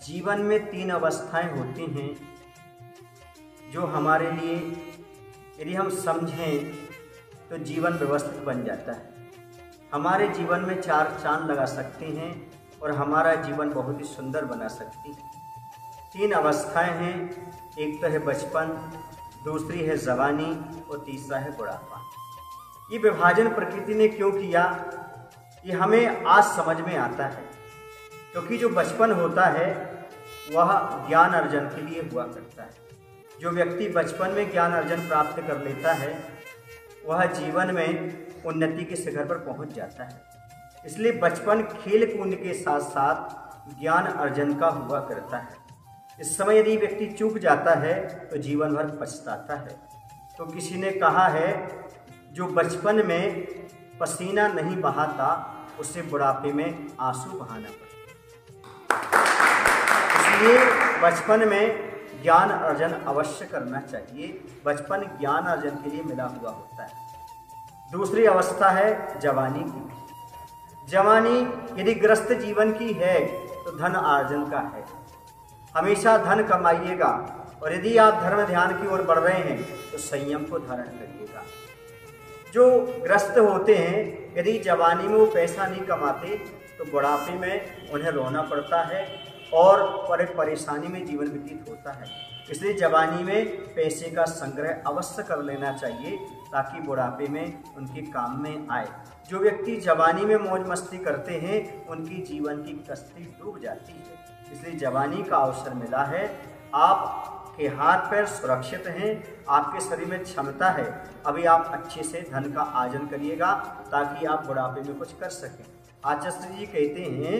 जीवन में 3 अवस्थाएं होती हैं जो हमारे लिए यदि हम समझें तो जीवन व्यवस्थित बन जाता है। हमारे जीवन में 4 चांद लगा सकती हैं और हमारा जीवन बहुत ही सुंदर बना सकती है। 3 अवस्थाएं हैं, एक तो है बचपन, दूसरी है जवानी और तीसरा है बुढ़ापा। ये विभाजन प्रकृति ने क्यों किया, ये हमें आज समझ में आता है। क्योंकि जो बचपन होता है वह ज्ञान अर्जन के लिए हुआ करता है। जो व्यक्ति बचपन में ज्ञान अर्जन प्राप्त कर लेता है वह जीवन में उन्नति के शिखर पर पहुंच जाता है। इसलिए बचपन खेल कूद के साथ साथ ज्ञान अर्जन का हुआ करता है। इस समय यदि व्यक्ति चूक जाता है तो जीवन भर पछताता है। तो किसी ने कहा है, जो बचपन में पसीना नहीं बहाता उसे बुढ़ापे में आंसू बहाना पड़ता। इसलिए बचपन में ज्ञान अर्जन अवश्य करना चाहिए। बचपन ज्ञान अर्जन के लिए मिला हुआ होता है। दूसरी अवस्था है जवानी की। जवानी यदि ग्रस्त जीवन की है तो धन अर्जन का है। हमेशा धन कमाइएगा और यदि आप धर्म ध्यान की ओर बढ़ रहे हैं तो संयम को धारण करिएगा। जो ग्रस्त होते हैं यदि जवानी में वो पैसा नहीं कमाते तो बुढ़ापे में उन्हें रोना पड़ता है और बड़े परेशानी में जीवन व्यतीत होता है। इसलिए जवानी में पैसे का संग्रह अवश्य कर लेना चाहिए ताकि बुढ़ापे में उनके काम में आए। जो व्यक्ति जवानी में मौज मस्ती करते हैं उनकी जीवन की कश्ती डूब जाती है। इसलिए जवानी का अवसर मिला है, आपके हाथ पैर सुरक्षित हैं, आपके शरीर में क्षमता है। अभी आप अच्छे से धन का अर्जन करिएगा ताकि आप बुढ़ापे में कुछ कर सकें। आचार्य जी कहते हैं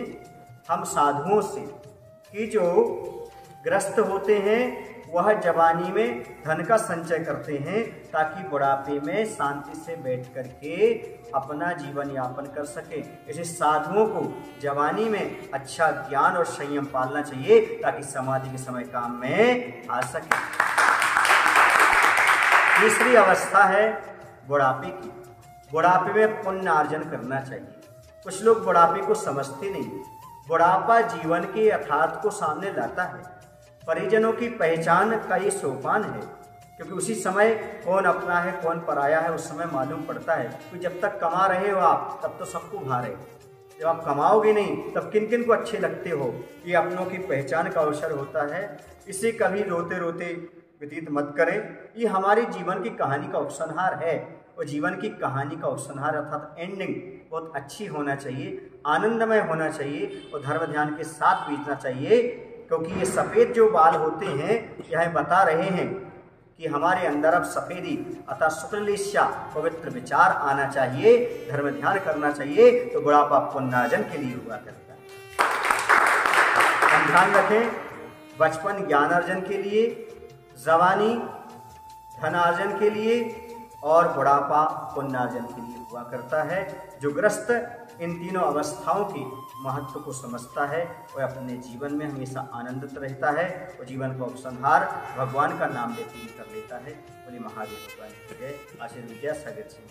हम साधुओं से कि जो ग्रस्त होते हैं वह जवानी में धन का संचय करते हैं ताकि बुढ़ापे में शांति से बैठ करके अपना जीवन यापन कर सके। ऐसे साधुओं को जवानी में अच्छा ज्ञान और संयम पालना चाहिए ताकि समाधि के समय काम में आ सके। तीसरी अवस्था है बुढ़ापे की। बुढ़ापे में पुण्य अर्जन करना चाहिए। कुछ लोग बुढ़ापे को समझते नहीं। बुढ़ापा जीवन के यथार्थ को सामने लाता है। परिजनों की पहचान का ये सोपान है, क्योंकि उसी समय कौन अपना है कौन पराया है उस समय मालूम पड़ता है। तो जब तक कमा रहे हो आप तब तो सबको भार है, जब आप कमाओगे नहीं तब किन किन को अच्छे लगते हो। ये अपनों की पहचान का अवसर होता है। इसे कभी रोते रोते व्यतीत मत करें। ये हमारी जीवन की कहानी का उपसंहार है और जीवन की कहानी का उपसंहार अर्थात एंडिंग बहुत अच्छी होना चाहिए, आनंदमय होना चाहिए और धर्म ध्यान के साथ बीतना चाहिए। क्योंकि ये सफ़ेद जो बाल होते हैं यह बता रहे हैं कि हमारे अंदर अब सफ़ेदी अतः शुक्ललिश्या पवित्र विचार आना चाहिए, धर्म ध्यान करना चाहिए। तो बुढ़ापा पुण्यार्जन के लिए हुआ करता है। हम ध्यान रखें, बचपन ज्ञानार्जन के लिए, जवानी धनार्जन के लिए और बुढ़ापा पुण्यार्जन के लिए हुआ करता है। जो ग्रस्त इन तीनों अवस्थाओं के महत्व को समझता है वह अपने जीवन में हमेशा आनंदित रहता है और जीवन का उपसंहार भगवान का नाम लेते ही कर लेता है। बोले महादेव भगवान की जय। आशीर्वाद विद्यासागर जी।